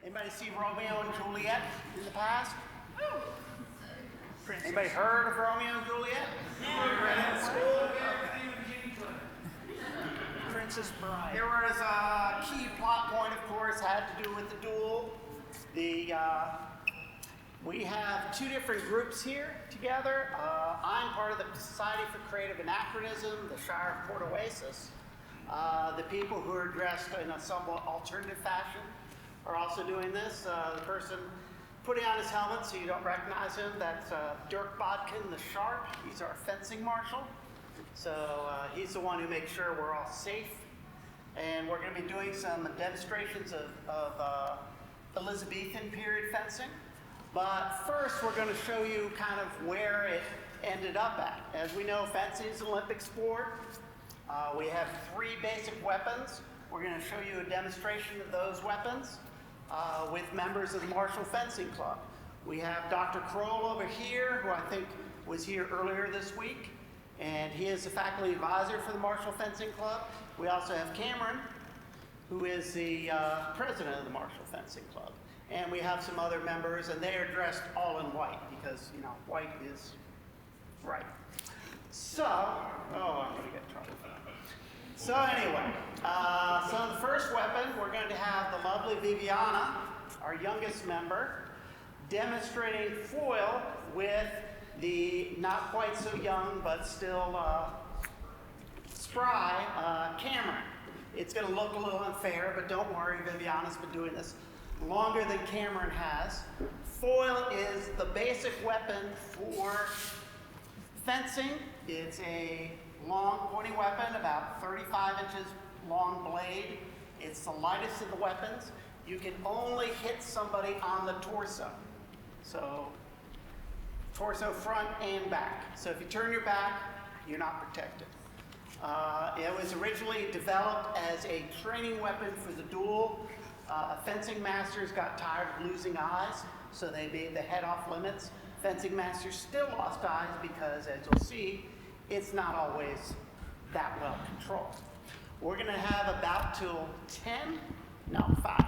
Anybody see Romeo and Juliet in the past? Anybody heard of Romeo and Juliet? Read it in school? Princess Bride. There was a key plot point, of course, had to do with the duel. We have two different groups here together. I'm part of the Society for Creative Anachronism, the Shire of Port Oasis. The people who are dressed in a somewhat alternative fashion are also doing this. The person putting on his helmet so you don't recognize him, that's Dirk Bodkin, the Sharp. He's our fencing marshal. So he's the one who makes sure we're all safe. And we're going to be doing some demonstrations of Elizabethan period fencing. But first, we're going to show you kind of where it ended up at. As we know, fencing is an Olympic sport. We have three basic weapons. We're going to show you a demonstration of those weapons with members of the Marshall Fencing Club. We have Dr. Kroll over here, who I think was here earlier this week, and he is the faculty advisor for the Marshall Fencing Club. We also have Cameron, who is the president of the Marshall Fencing Club. And we have some other members, and they are dressed all in white because, you know, white is right. So, I'm going to get in trouble for that. So anyway, so the first weapon, we're going to have the lovely Viviana, our youngest member, demonstrating foil with the not quite so young but still spry Cameron. It's going to look a little unfair, but don't worry, Viviana's been doing this longer than Cameron has. Foil is the basic weapon for fencing. It's a long pointy weapon, about 35 inches long blade. It's the lightest of the weapons. You can only hit somebody on the torso. So torso front and back. So if you turn your back, you're not protected. It was originally developed as a training weapon for the duel. Fencing masters got tired of losing eyes, so they made the head off limits. Fencing masters still lost eyes because, as you'll see, it's not always that well controlled. We're going to have about till 5.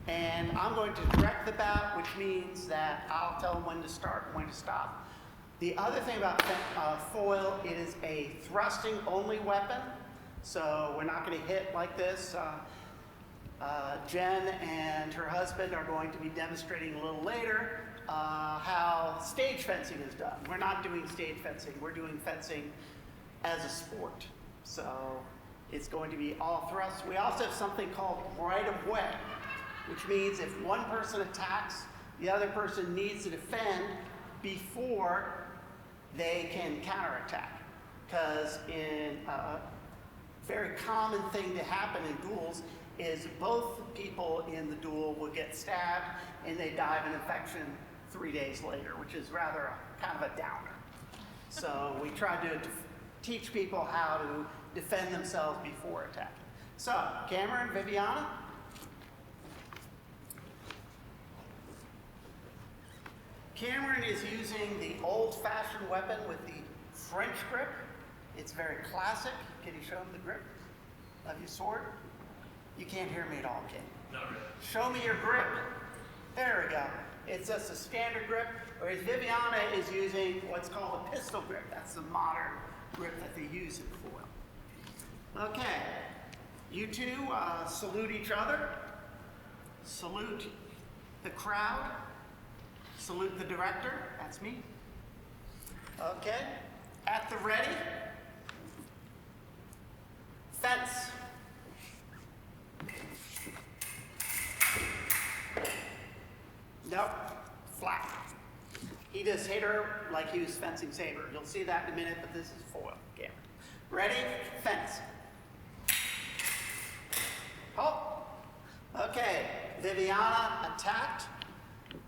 And I'm going to direct the bout, which means that I'll tell them when to start and when to stop. The other thing about foil, it is a thrusting only weapon, so we're not going to hit like this. Jen and her husband are going to be demonstrating a little later how stage fencing is done. We're not doing stage fencing, we're doing fencing as a sport. So it's going to be all thrust. We also have something called right of way, which means if one person attacks, the other person needs to defend before they can counterattack. Because in a very common thing to happen in duels is both people in the duel will get stabbed and they die of an infection 3 days later, which is rather kind of a downer. So we try to teach people how to defend themselves before attacking. So, Cameron, Viviana. Cameron is using the old-fashioned weapon with the French grip. It's very classic. Can you show him the grip of your sword? You can't hear me at all, Ken. Not really. Show me your grip. There we go. It's just a standard grip, whereas Viviana is using what's called a pistol grip. That's the modern grip that they use in foil. Okay, you two salute each other. Salute the crowd. Salute the director. That's me. Okay, at the ready. Fence. Nope, flat. He just hit her like he was fencing saber. You'll see that in a minute, but this is foil. Cameron. Ready? Fence. Oh. Okay, Viviana attacked.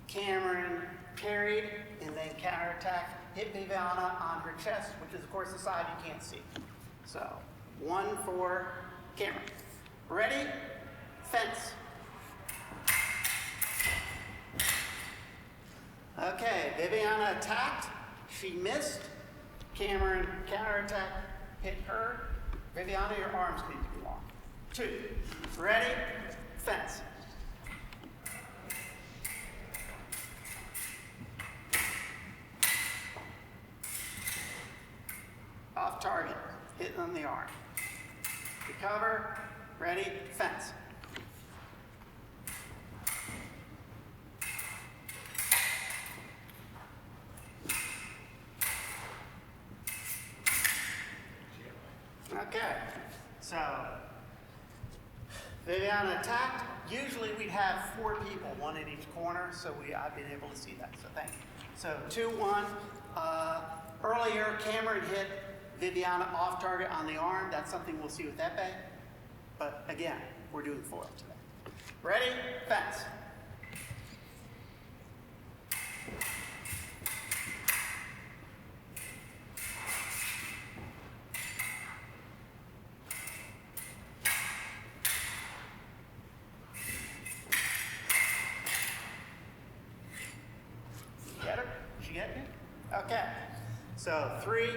Cameron parried and then counterattacked. Hit Viviana on her chest, which is of course the side you can't see. So, 1 for Cameron. Ready? Fence. Okay, Viviana attacked. She missed. Cameron counterattacked, hit her. Viviana, your arms need to be long. 2. Ready? Fence. off target, hitting on the arm. Recover, ready, fence. Okay, so Viviana attacked. Usually we'd have 4 people, 1 in each corner, so I've been able to see that, so thank you. So 2-1. Earlier, Cameron hit Viviana off target on the arm. That's something we'll see with Epe. But again, we're doing foil today. Ready? Fence. Get her? She get me? Okay. So 3,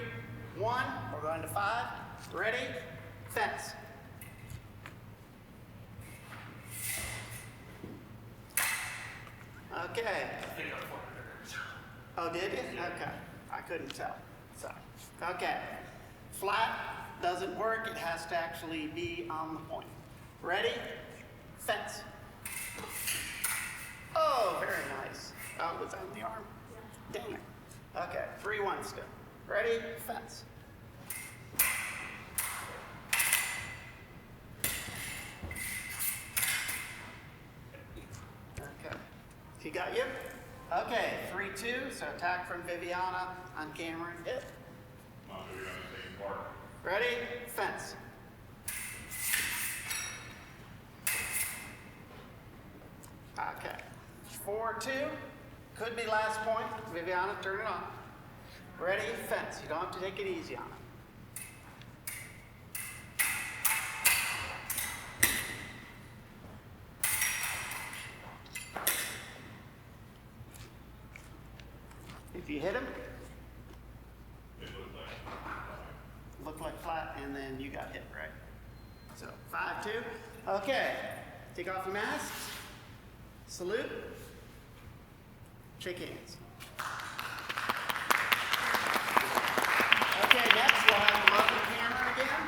1, we're going to 5. Ready? Fence. Okay. Oh, did you? Okay. I couldn't tell. So, okay. Flat doesn't work. It has to actually be on the point. Ready? Fence. Oh, very nice. Oh, it was on the arm. Dang it. Okay, 3-1 still. Ready? Fence. Okay. He got you? Okay, 3-2. So attack from Viviana on Cameron. Hit. Ready? Fence. Okay. 4-2. Could be last point. Viviana, turn it on. Ready? Fence. You don't have to take it easy on it. If you hit him, looked like flat, and then you got hit, right? So 5-2. Okay. Take off your masks. Salute. Shake hands. Okay, next we'll have the local camera again.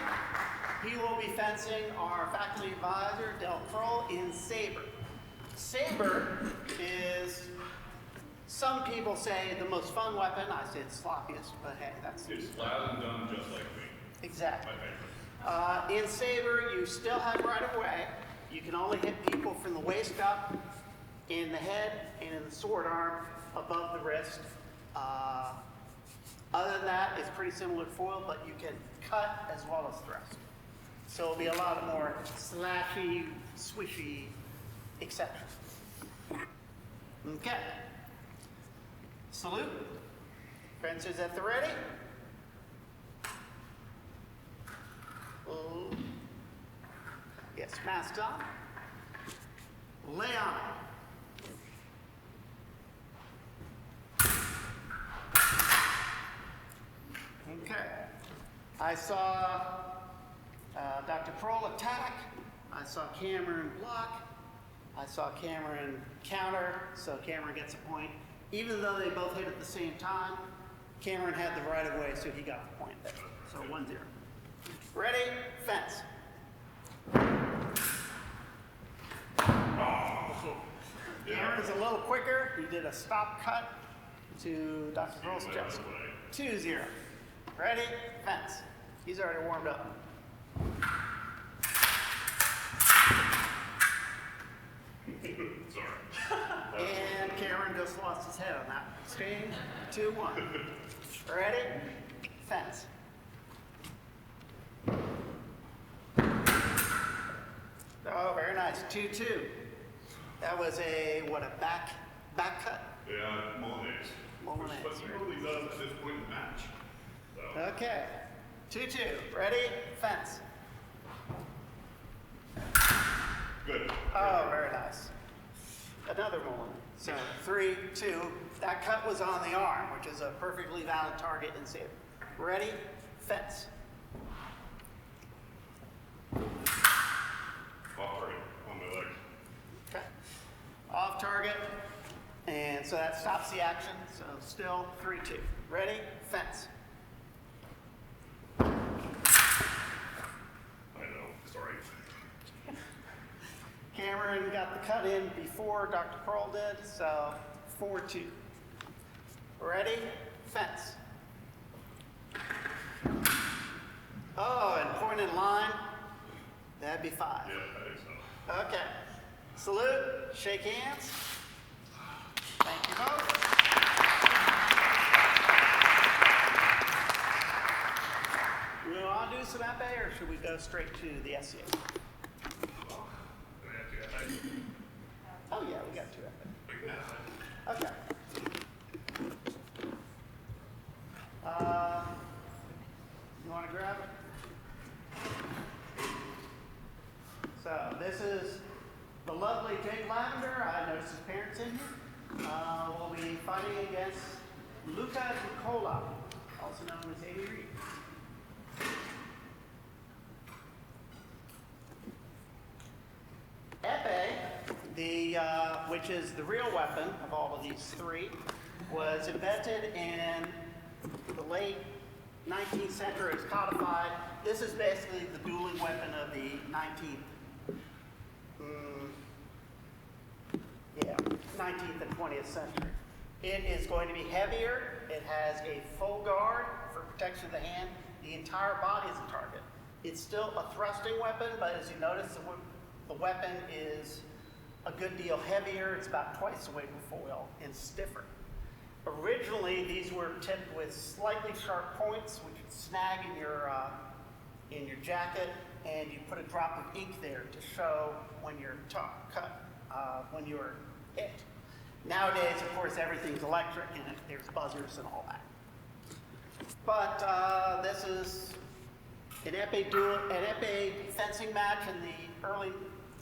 He will be fencing our faculty advisor, Del Kroll, in Saber. Saber is, some people say, the most fun weapon. I say it's sloppiest, but hey, that's... It's loud and done just like me. Exactly. My favorite. In Saber, you still have right of way. You can only hit people from the waist up, in the head, and in the sword arm, above the wrist. Other than that, it's pretty similar to foil, but you can cut as well as thrust. So it'll be a lot more slashy, swishy, etc. Okay. Salute. Fencers at the ready. Oh. Yes, mask on. Lay on. Okay. I saw Dr. Kroll attack. I saw Cameron block. I saw Cameron counter, so Cameron gets a point. Even though they both hit at the same time, Cameron had the right of way, so he got the point there. So 1-0. Ready? Fence. Cameron's a little quicker. He did a stop cut to Dr. Kroll's chest. 2-0. Ready? Fence. He's already warmed up. Sorry. And Cameron just lost his head on that. Exchange. 2-1. Ready? Fence. Oh, very nice. 2-2. That was a back cut? Yeah, Molinex. Molinex. But he normally does at this point in the match. So. Okay. 2-2. Ready? Fence. Good. Oh, very nice. Another one. So 3-2. That cut was on the arm, which is a perfectly valid target in Saber. Ready? Fence. Off target on my leg. Okay. Off target. And so that stops the action. So still 3-2. Ready? Fence. Aaron got the cut in before Dr. Pearl did, so 4-2. Ready? Fence. Oh, and point in line, that'd be 5. Yeah, I think so. Okay. Salute, shake hands. Thank you both. We want to do some epee, or should we go straight to the SCA? Oh yeah, we got 2 epee. Okay. You want to grab it? So this is the lovely Jake Lavender. I noticed his parents in here. We'll be fighting against Luca Nicola, also known as Amy Reed. Epee, which is the real weapon of all of these 3, was invented in the late 19th century. It's codified. This is basically the dueling weapon of the 19th and 20th century. It is going to be heavier. It has a full guard for protection of the hand. The entire body is a target. It's still a thrusting weapon, but as you notice, the weapon is a good deal heavier. It's about twice the weight of a foil and stiffer. Originally, these were tipped with slightly sharp points, which would snag in your jacket, and you put a drop of ink there to show when you're cut, when you were hit. Nowadays, of course, everything's electric, and there's buzzers and all that. But this is an epee fencing match in the early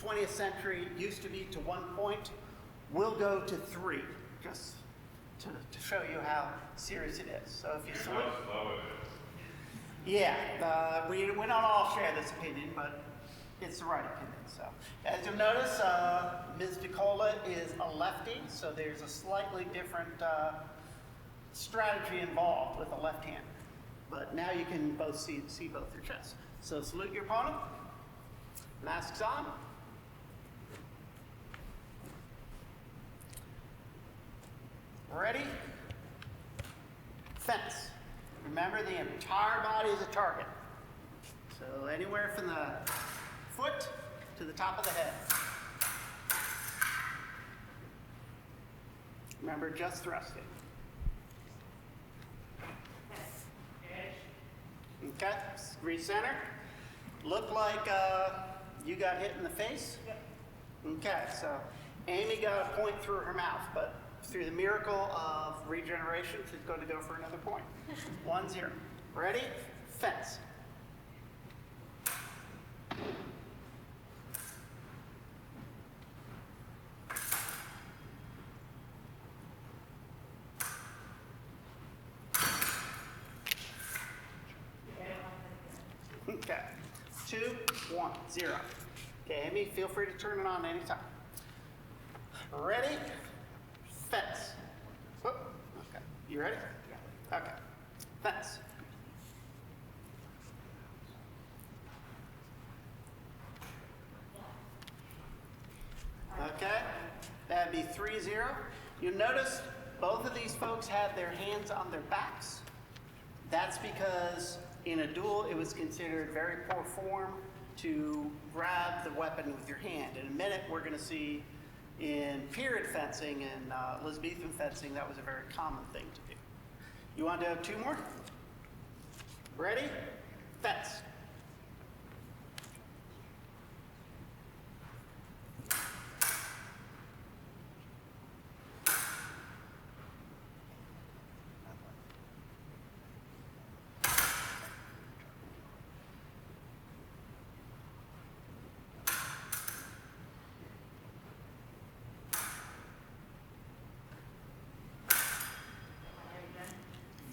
20th century. Used to be to 1 point. We'll go to 3, just to show you how serious it is. So if you salute. Yeah, we don't all share this opinion, but it's the right opinion. So as you'll notice, Ms. Nicola is a lefty, so there's a slightly different strategy involved with the left hand. But now you can both see both your chests. So salute your opponent. Masks on. Ready? Fence. Remember, the entire body is a target. So anywhere from the foot to the top of the head. Remember, just thrusting. Okay, recenter. Look like you got hit in the face. Okay, so Amy got a point through her mouth, but through the miracle of regeneration, she's going to go for another point. 1-0. Ready? Fence. Okay. 2-1-0. Okay, Amy, feel free to turn it on anytime. Ready? Fence. Whoop. Okay. You ready? Yeah. Okay. Fence. Okay. That'd be 3-0. You'll notice both of these folks had their hands on their backs. That's because in a duel, it was considered very poor form to grab the weapon with your hand. In a minute, we're going to see in period fencing and Elizabethan fencing, that was a very common thing to do. You want to have 2 more? Ready? Fence.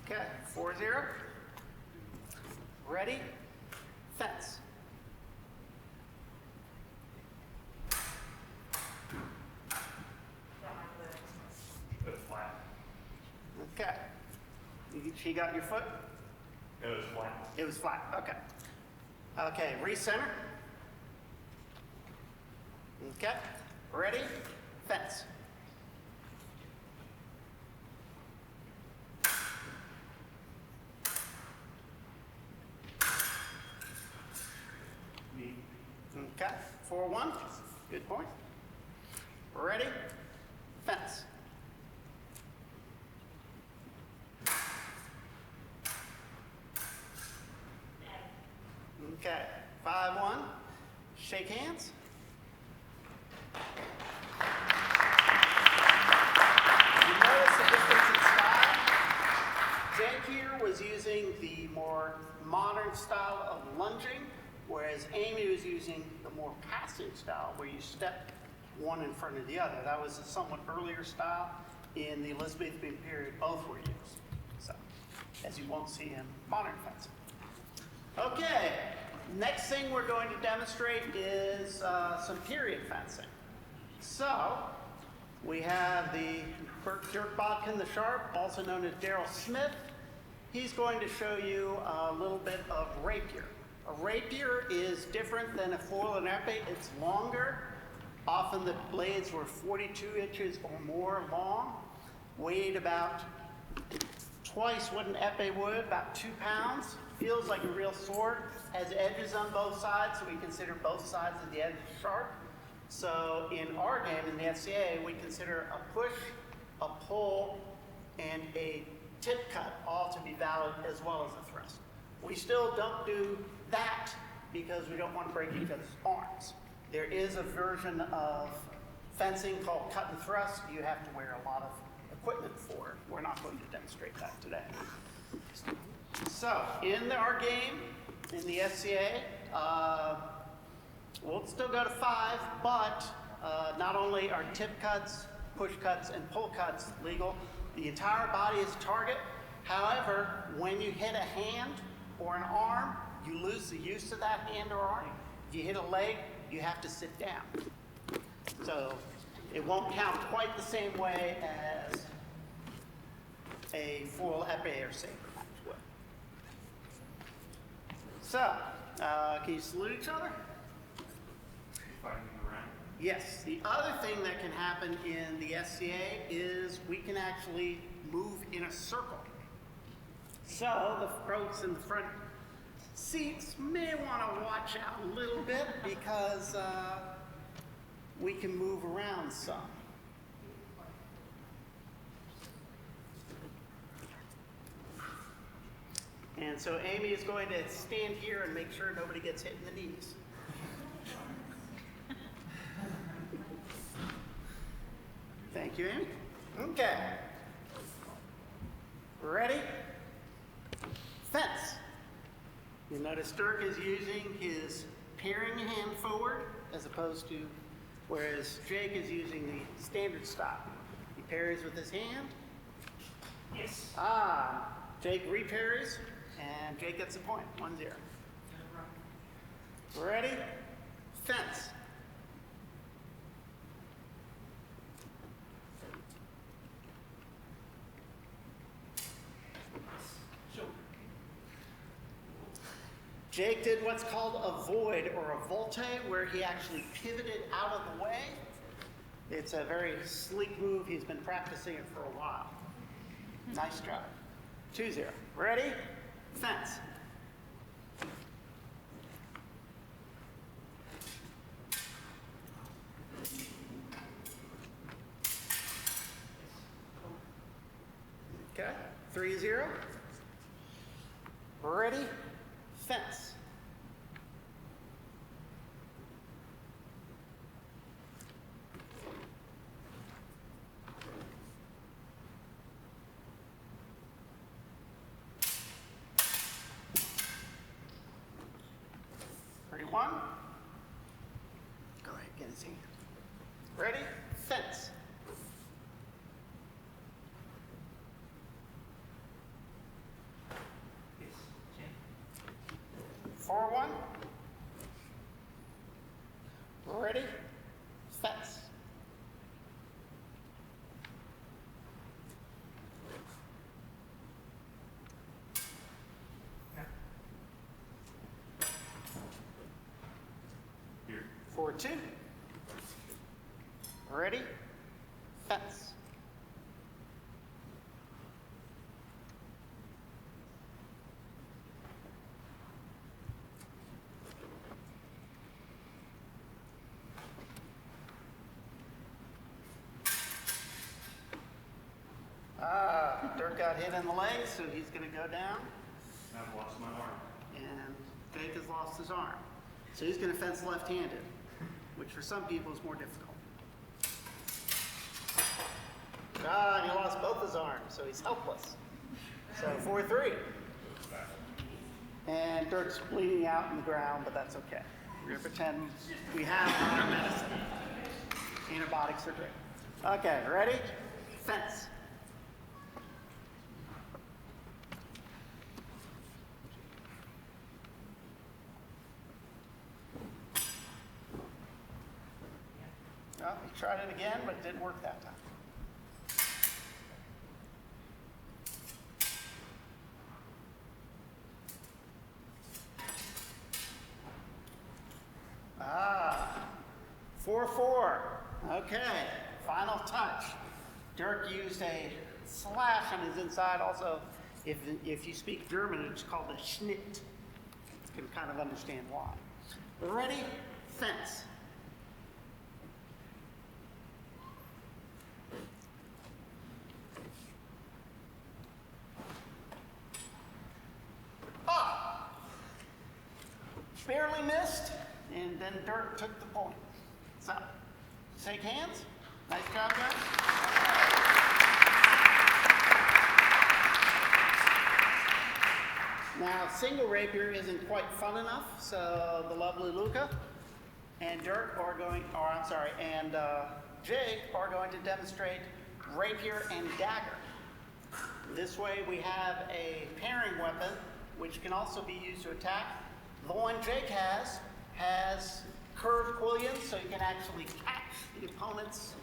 Okay, 4-0. Ready? Fence. It's flat. Okay. She got your foot? It was flat. It was flat. Okay. Okay, recenter. Okay. Ready? Fence. Okay, 4-1. Good point. Ready? Fence. Okay, 5-1. Shake hands. You notice the difference in style? Jake here was using the more modern style of lunging, whereas Amy was using the more passive style, where you step one in front of the other. That was a somewhat earlier style. In the Elizabethan period, both were used. So, as you won't see in modern fencing. Okay, next thing we're going to demonstrate is some period fencing. So, we have the Dirk Bodkin the Sharp, also known as Daryl Smith. He's going to show you a little bit of rapier. A rapier is different than a foil and epee. It's longer. Often the blades were 42 inches or more long, weighed about twice what an epee would, about 2 pounds. Feels like a real sword. Has edges on both sides, so we consider both sides of the edge sharp. So in our game, in the FCA, we consider a push, a pull, and a tip cut all to be valid as well as a thrust. We still don't do that because we don't want to break each other's arms. There is a version of fencing called cut and thrust. You have to wear a lot of equipment for it. We're not going to demonstrate that today. So, in our game, in the FCA, we'll still go to 5, but not only are tip cuts, push cuts, and pull cuts legal, the entire body is a target. However, when you hit a hand or an arm, you lose the use of that hand or arm. If you hit a leg, you have to sit down. So it won't count quite the same way as a foil epee or saber match would. So, can you salute each other? Fighting around. Yes. The other thing that can happen in the SCA is we can actually move in a circle. So the folks in the front seats may want to watch out a little bit because we can move around some. And so Amy is going to stand here and make sure nobody gets hit in the knees. Thank you, Amy. Okay. Ready? Fence. You notice Dirk is using his parrying hand forward as opposed to, whereas Jake is using the standard stop. He parries with his hand. Yes. Jake reparries, and Jake gets the point, 1-0. Ready? Fence. Jake did what's called a void or a volte, where he actually pivoted out of the way. It's a very sleek move. He's been practicing it for a while. Nice job. 2-0. Ready? Fence. Okay. 3-0. Ready? Fence. One. Go ahead, get his hand. Ready? Fence. Yes. 4-1. Ready? Fence. Here. 4-2. Ready? Fence. Dirk got hit in the leg, so he's going to go down. I've lost my arm. And Jake has lost his arm. So he's going to fence left-handed, which for some people is more difficult. And he lost both his arms, so he's helpless. So 4-3. And Dirk's bleeding out in the ground, but that's okay. We're going to pretend we have our medicine. Antibiotics are great. Okay, ready? Fence. Well, he tried it again, but it didn't work that time. Ah, 4-4. Okay, final touch. Dirk used a slash on his inside. Also, if you speak German, it's called a Schnitt. You can kind of understand why. Ready? Fence. Barely missed, and then Dirk took the point. So, shake hands. Nice job, guys. Now, single rapier isn't quite fun enough, so the lovely Luca and Dirk are going, and Jake are going to demonstrate rapier and dagger. This way we have a pairing weapon, which can also be used to attack. The one Jake has curved quillions, so you can actually catch the opponent's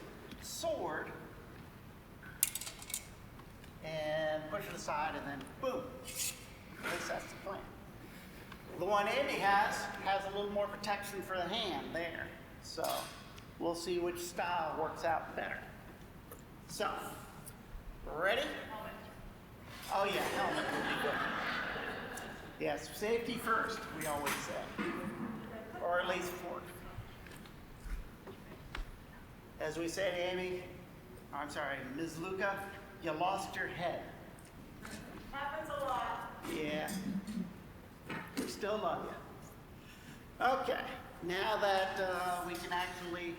sword and push it aside, and then boom. At least that's the plan. The one Amy has a little more protection for the hand there. So we'll see which style works out better. So, ready? Oh yeah, helmet would be good. Yes, safety first, we always say. Or at least fourth. As we say to Amy, Ms. Luca, you lost your head. Happens a lot. Yeah. We still love you. Okay, now that we can actually,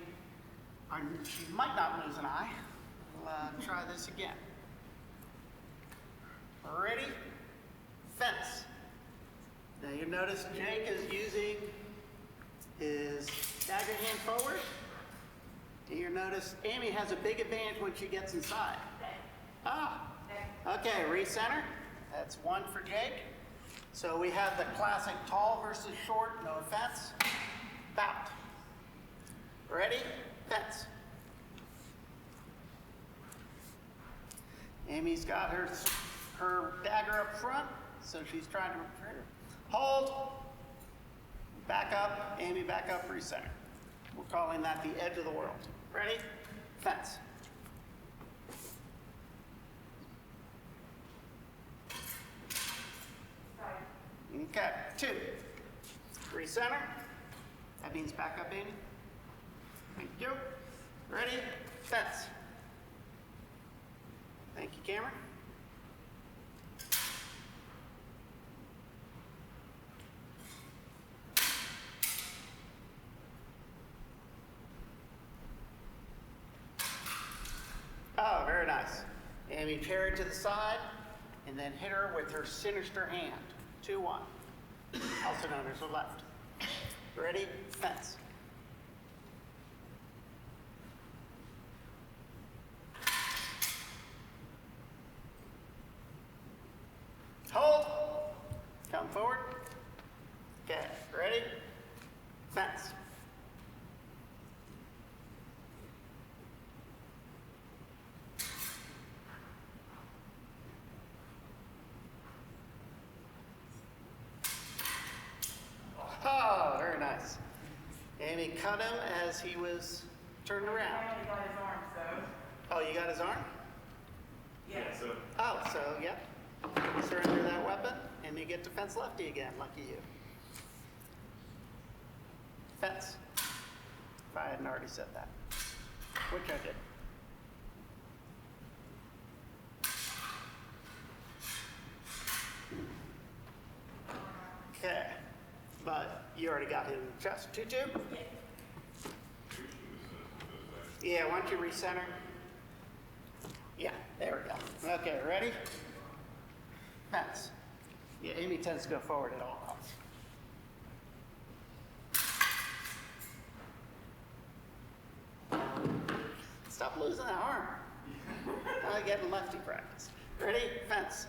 she might not lose an eye, we'll try this again. Ready? Fence. Now you notice Jake is using his dagger hand forward. And you notice Amy has a big advantage when she gets inside. Okay, recenter. That's one for Jake. So we have the classic tall versus short, no offense. Bout. Ready? Fence. Amy's got her dagger up front, so she's trying to retrieve. Hold. Back up. Amy, back up, recenter. We're calling that the edge of the world. Ready? Fence. Okay, 2. Recenter. That means back up, Amy. Thank you. Ready? Fence. Thank you, Cameron. Oh, very nice. Amy parried to the side and then hit her with her sinister hand. 2-1. Also known as the left. Ready? Fence. Hold. Come forward. Okay, ready? Fence. Oh, very nice. Amy cut him as he was turned around. I only got his arm, so. Oh, you got his arm? Yeah. So, Oh, so, yep. Surrender that weapon, and you get defense lefty again. Lucky you. Fence. If I hadn't already said that, which I did. Okay, but you already got him in the chest. 2-2? Yeah, why don't you recenter? Yeah, there we go. Okay, ready? Fence. Yeah, Amy tends to go forward at all costs. Stop losing that arm. Now you're getting lefty practice. Ready? Fence.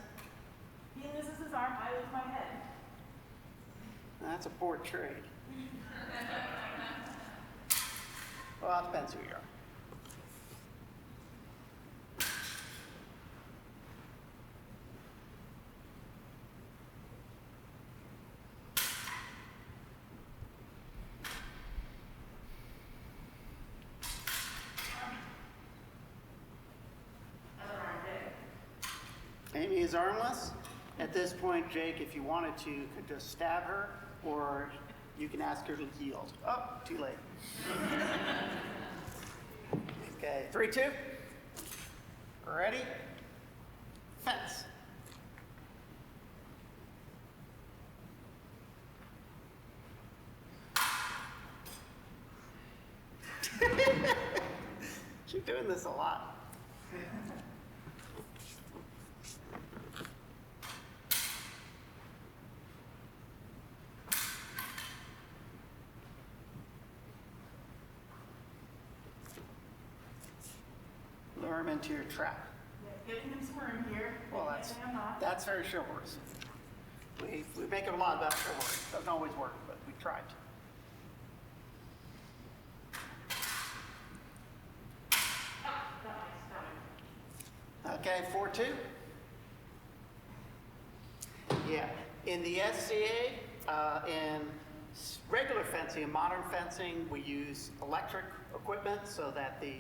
He loses his arm, I lose my head. That's a poor trade. Well, it depends who you are. Amy is armless. At this point, Jake, if you wanted to, you could just stab her, or you can ask her to yield. Oh, too late. Okay, 3-2. Ready? Fence. She's doing this a lot. Lure him into your trap. Yeah, getting him some room here. Well, Can't say I'm not. that's very chivalrous. We make it a lot about chivalry. Doesn't always work, but we tried. Okay, 4-2. Yeah, in the SCA, in regular fencing and modern fencing, we use electric equipment so that the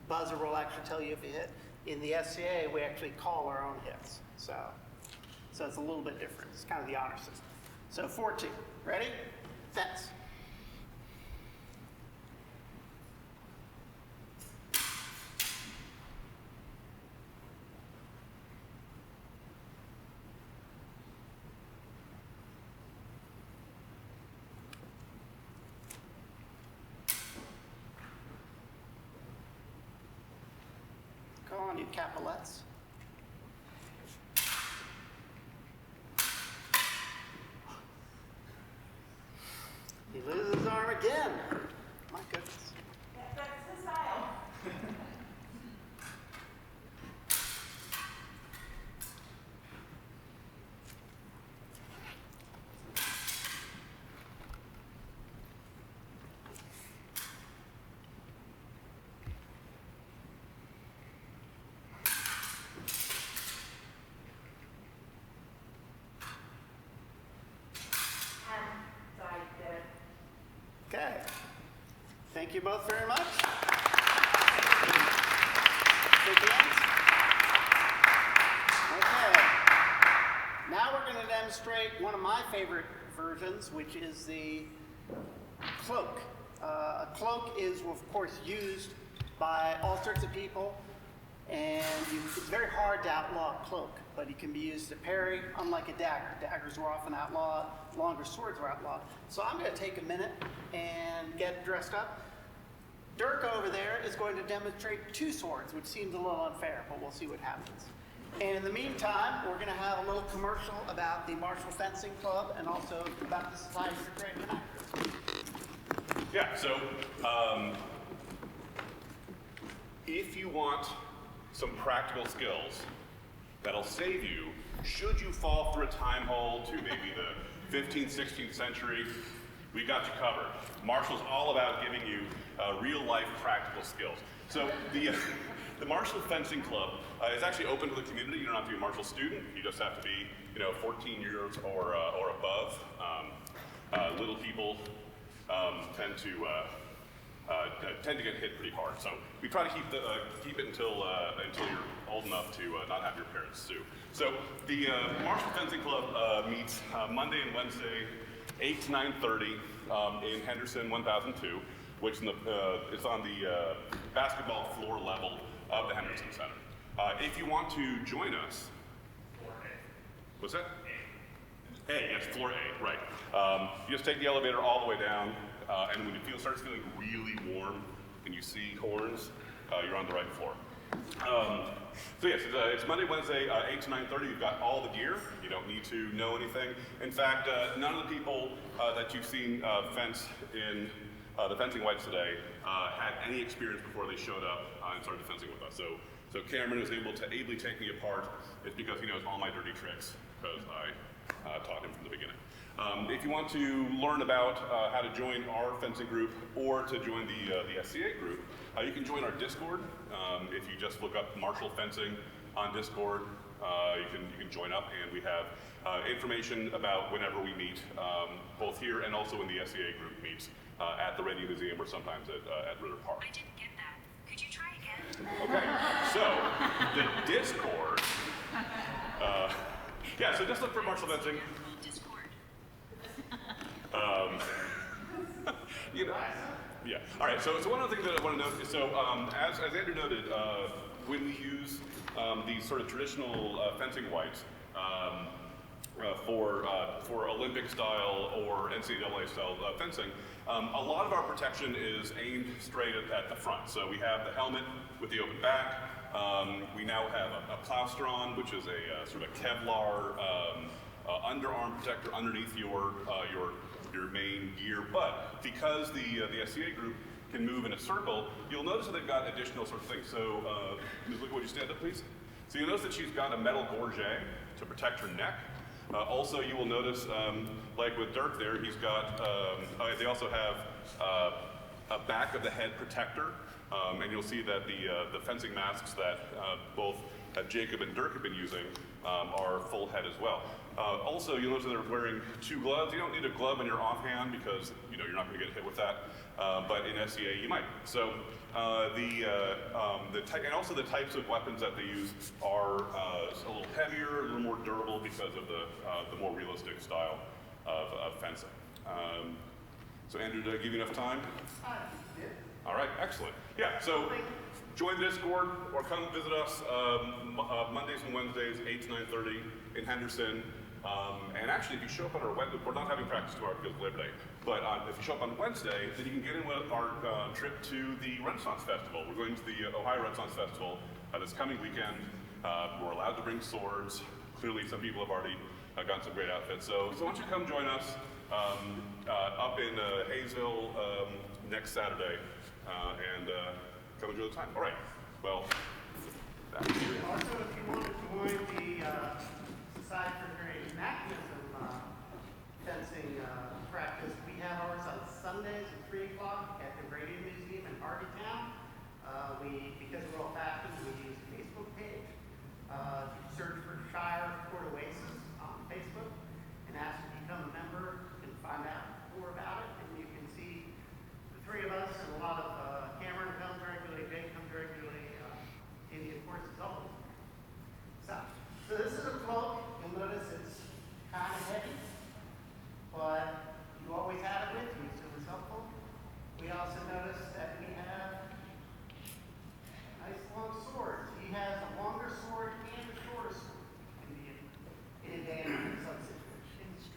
buzzer will actually tell you if you hit. In the SCA, we actually call our own hits. So it's a little bit different. It's kind of the honor system. So 4-2. Ready? Fence. Go on, you capulets. He loses his arm again. My goodness. That's the style. Okay. Thank you both very much. Shake hands. Okay. Now we're going to demonstrate one of my favorite versions, which is the cloak. A cloak is, of course, used by all sorts of people, and it's very hard to outlaw a cloak, but it can be used to parry, unlike a dagger. Daggers were often outlawed, longer swords were outlawed. So I'm going to take a minute and get dressed up. Dirk over there is going to demonstrate two swords, which seems a little unfair, but we'll see what happens. And in the meantime, we're going to have a little commercial about the Marshall Fencing Club and also about the Society for Creative Actors. Yeah, so if you want some practical skills that'll save you, should you fall through a time hole to maybe the 15th, 16th century, we got you covered. Marshall's all about giving you real-life practical skills. So the Marshall Fencing Club is actually open to the community. You don't have to be a Marshall student. You just have to be, 14 years or above. Little people tend to tend to get hit pretty hard. So we try to keep it until you're old enough to not have your parents sue. So the Marshall Fencing Club meets Monday and Wednesday, 8 to 9:30 in Henderson 1002, which is on the basketball floor level of the Henderson Center. If you want to join us, what's that? A, yes, floor A, right. You just take the elevator all the way down, and when it starts feeling really warm and you see horns, you're on the right floor. So yes, it's Monday, Wednesday, 8 to 9:30. You've got all the gear. You don't need to know anything. In fact, none of the people that you've seen fence in the fencing whites today had any experience before they showed up and started fencing with us. So Cameron was able to ably take me apart. It's because he knows all my dirty tricks, because I taught him from the beginning. If you want to learn about how to join our fencing group or to join the SCA group, you can join our Discord. If you just look up Marshall Fencing on Discord, you can join up, and we have information about whenever we meet, both here and also when the SCA group meets at the Radio Museum or sometimes at Ritter Park. I didn't get that. Could you try again? Okay, so the Discord, yeah, so just look for Marshall Fencing. Discord. You know, yeah. All right. So one of the things that I want to note is, so as Andrew noted, when we use these sort of traditional fencing whites for Olympic style or NCAA style fencing, a lot of our protection is aimed straight at the front. So we have the helmet with the open back. We now have a plastron, which is a sort of Kevlar underarm protector underneath your main gear. But because the SCA group can move in a circle, you'll notice that they've got additional sort of things. So, Ms. Luca, would you stand up, please? So you'll notice that she's got a metal gorget to protect her neck. Also, you will notice, like with Dirk there, he's got, they also have a back of the head protector. And you'll see that the fencing masks that both Jacob and Dirk have been using are full head as well. Also, you'll notice that they're wearing 2 gloves. You don't need a glove in your offhand because you're not going to get hit with that. But in SCA, you might. So and also the types of weapons that they use are a little heavier, a little more durable because of the more realistic style of fencing. So Andrew, did I give you enough time? All right, excellent. Yeah, so join the Discord or come visit us Mondays and Wednesdays, 8 to 9:30 in Henderson. And actually, if you show up on our Wednesday, we're not having practice tomorrow because of Labor Day, but if you show up on Wednesday, then you can get in with our trip to the Renaissance Festival. We're going to the Ohio Renaissance Festival this coming weekend. We're allowed to bring swords. Clearly, some people have already gotten some great outfits. So why don't you come join us up in Hayesville next Saturday and come enjoy the time. All right, well, back to you. Also, if you want to join the Society for Creative Anachronism fencing practice, we have ours on Sundays at 3 o'clock at the Radio Museum in Hardytown. Because we're all fashioned, we use a Facebook page. Search for Shire Port Oasis on Facebook and ask to become a member and find out more about it. And you can see the 3 of us and a lot of Cameron comes regularly, Jake comes regularly, Indy, of course, is always. So this is a cloak. You'll notice it's kind of heavy, but you always have it with you, so it's helpful. We also notice that we have nice long swords. He has a longer sword and a shorter sword in advantage in some situations.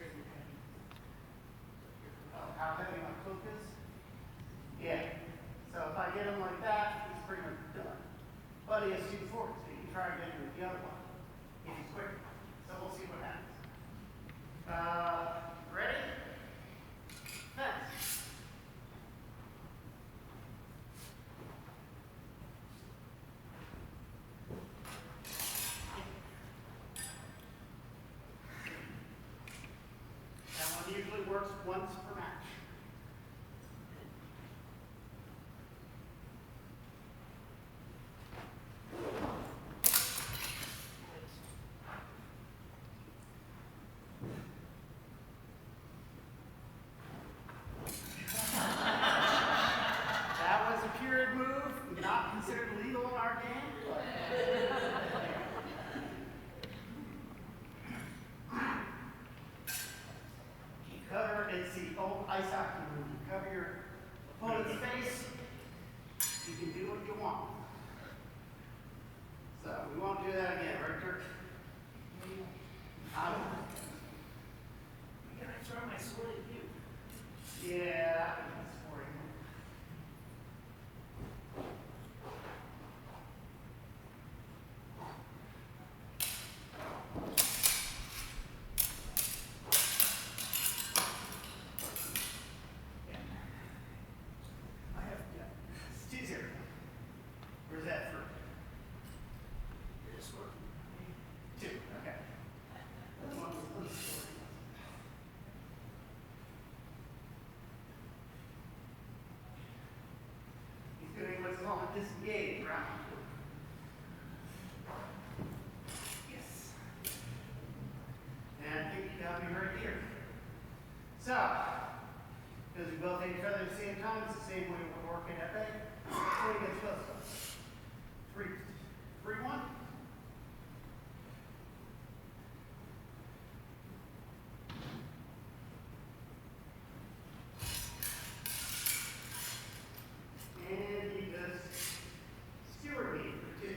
How heavy my cloak is? Yeah. So if I get him like that, he's pretty much done. But he has 2 swords, so you can try and get him with the other one. If he's quick. So we'll see what happens. Ready? Fence. That one usually works once per match. ice hockey move. You cover your opponent's face. You can do what you want. So we won't do that again, right, Dirk? I won't. Can I throw my sword at you? Yeah, that one's for you. I have, it's 2-0. Where's that for? This one. 2, okay. Let's score. He's doing what's called a disengage round. Yes. And I think you got me right here. So, because we both hit each other at the same time, it's the same way we're working at bay. What do you get supposed to? 3-1. And he just skewered me for 2.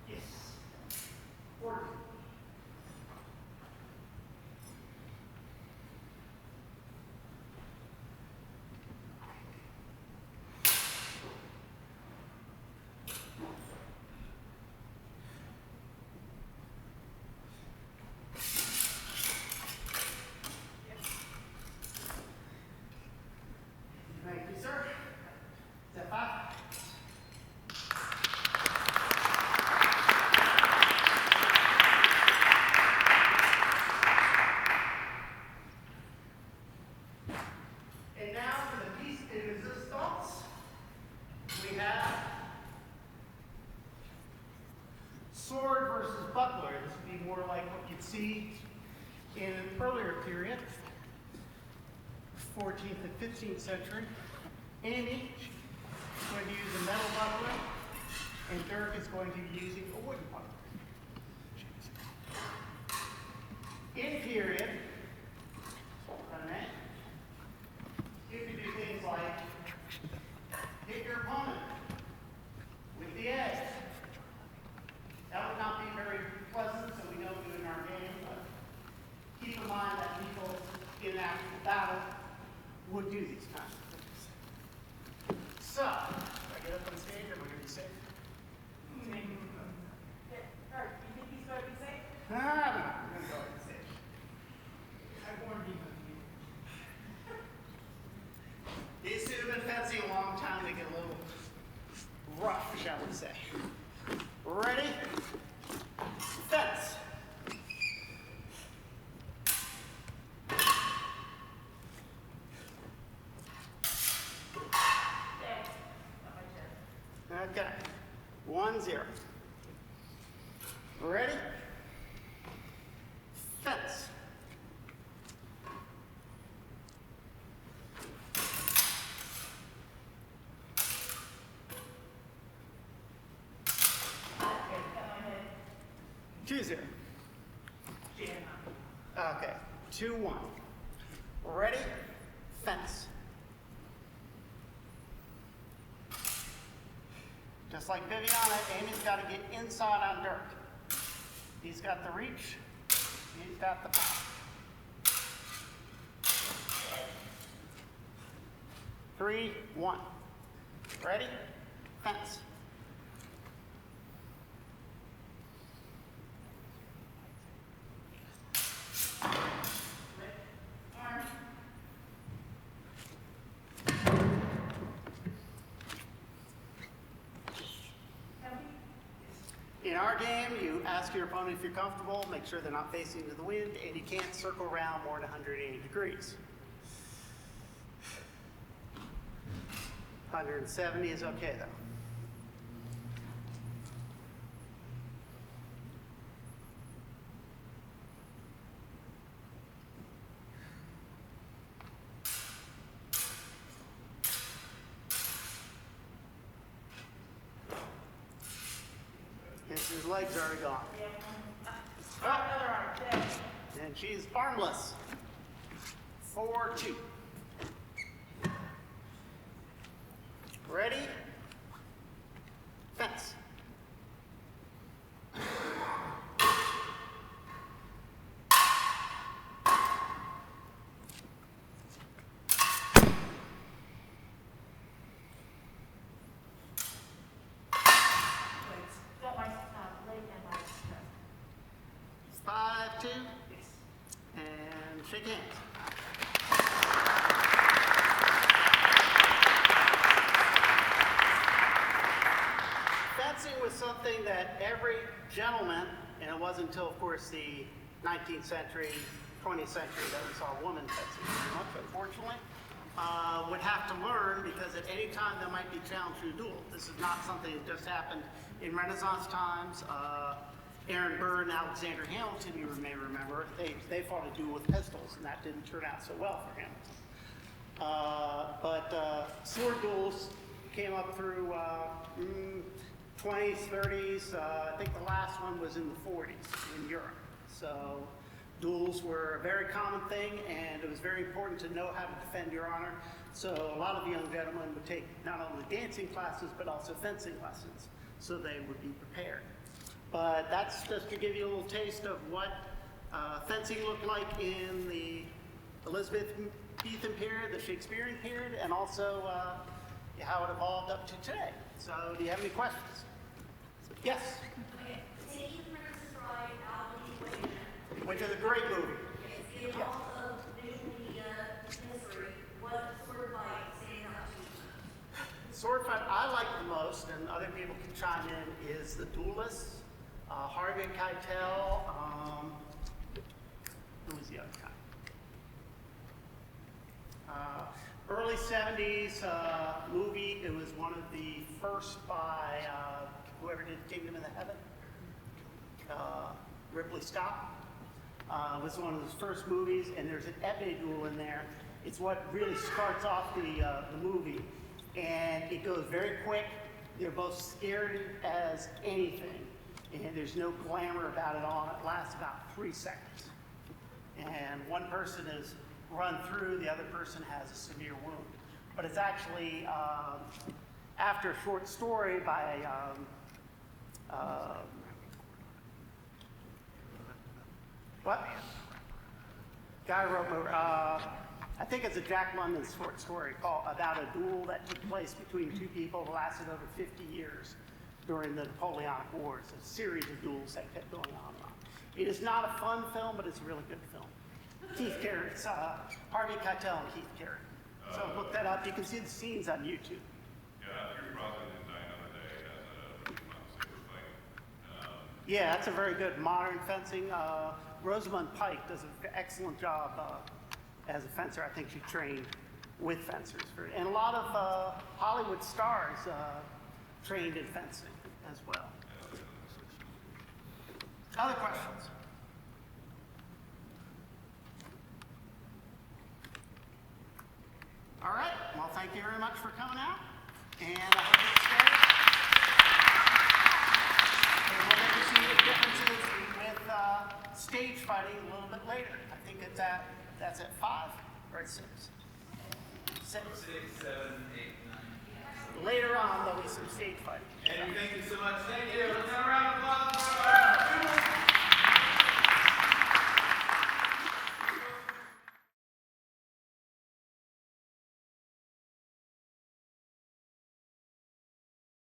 Yes. 4. Thank you, sir. Is that 5? And now for the piece de resistance, we have sword versus buckler. This would be more like what you'd see in an earlier period, 14th and 15th century. Amy is going to use a metal buckler, and Dirk is going to be using a wooden buckler. In period, you can do things like hit your opponent with the edge. That would not be very pleasant, so we don't do it in our game, but keep in mind that people in actual battle would do these kinds of things. So, if I get up on stage, am I going to be safe? Kurt, you think he's going to be safe? No, I'm going to go on stage. I warned you. These two have been fencing a long time. They get a little rough, shall we say. Ready? Fence. Thanks. On my chest. Okay. 1-0. Ready? Fence. Okay, got my head 2-0. jammed. Okay. 2-1. Ready? Fence. Just like Viviana, Amy's got to get inside on Dirk. He's got the reach. He's got the power. 3-1. Ready? Fence. Arm. In our game, you ask your opponent if you're comfortable, make sure they're not facing to the wind, and you can't circle around more than 180 degrees. 170 is okay, though. His legs are already gone. Another arm, there. And she's armless. 4-2. Ready? Fence. Got my leg and my chest. 5-2. And shake hands. Fencing was something that every gentleman, and it wasn't until, of course, the 19th century, 20th century that we saw women fencing very much, unfortunately, would have to learn because at any time there might be challenge to a duel. This is not something that just happened in Renaissance times. Aaron Burr and Alexander Hamilton, you may remember, they fought a duel with pistols, and that didn't turn out so well for Hamilton. But sword duels came up through 20s, 30s. I think the last one was in the 40s in Europe. So duels were a very common thing, and it was very important to know how to defend your honor. So a lot of young gentlemen would take not only dancing classes, but also fencing lessons, so they would be prepared. But that's just to give you a little taste of what fencing looked like in the Elizabethan period, the Shakespearean period, and also how it evolved up to today. So do you have any questions? Yes? Okay, taking Princess Bride out of the equation, Which is a great movie. in all of visual media history, what sort of fight stands out to you? Sword fight I like the most, and other people can chime in, is The Duelist, Harvey Keitel, who was the other guy? Early 70s movie. It was one of the first by whoever did Kingdom in the Heaven, Ripley Scott. It was one of his first movies, and there's an épée duel in there. It's what really starts off the movie, and it goes very quick. They're both scared as anything, and there's no glamour about it all. It lasts about 3 seconds, and one person is run through, the other person has a severe wound. But it's actually after a short story by what? Guy wrote, I think it's a Jack London short story called about a duel that took place between two people that lasted over 50 years during the Napoleonic Wars, a series of duels that kept going on and on. It is not a fun film, but it's a really good film. Keith Carradine, it's Harvey Keitel and Keith Carradine. So look that up. You can see the scenes on YouTube. Yeah, Pierce Brosnan in Die Another Day as a saber fight. Yeah, that's a very good modern fencing. Rosamund Pike does an excellent job as a fencer. I think she trained with fencers. And a lot of Hollywood stars trained in fencing as well. Other questions? All right. Well, thank you very much for coming out. And I hope you stay. And we'll get to see the differences with stage fighting a little bit later. I think that's at 5 or at 6? 6. 6, 7, 8, 9. Later on, there'll be some stage fighting. And thank you so much. Thank you. Let's have a round of applause.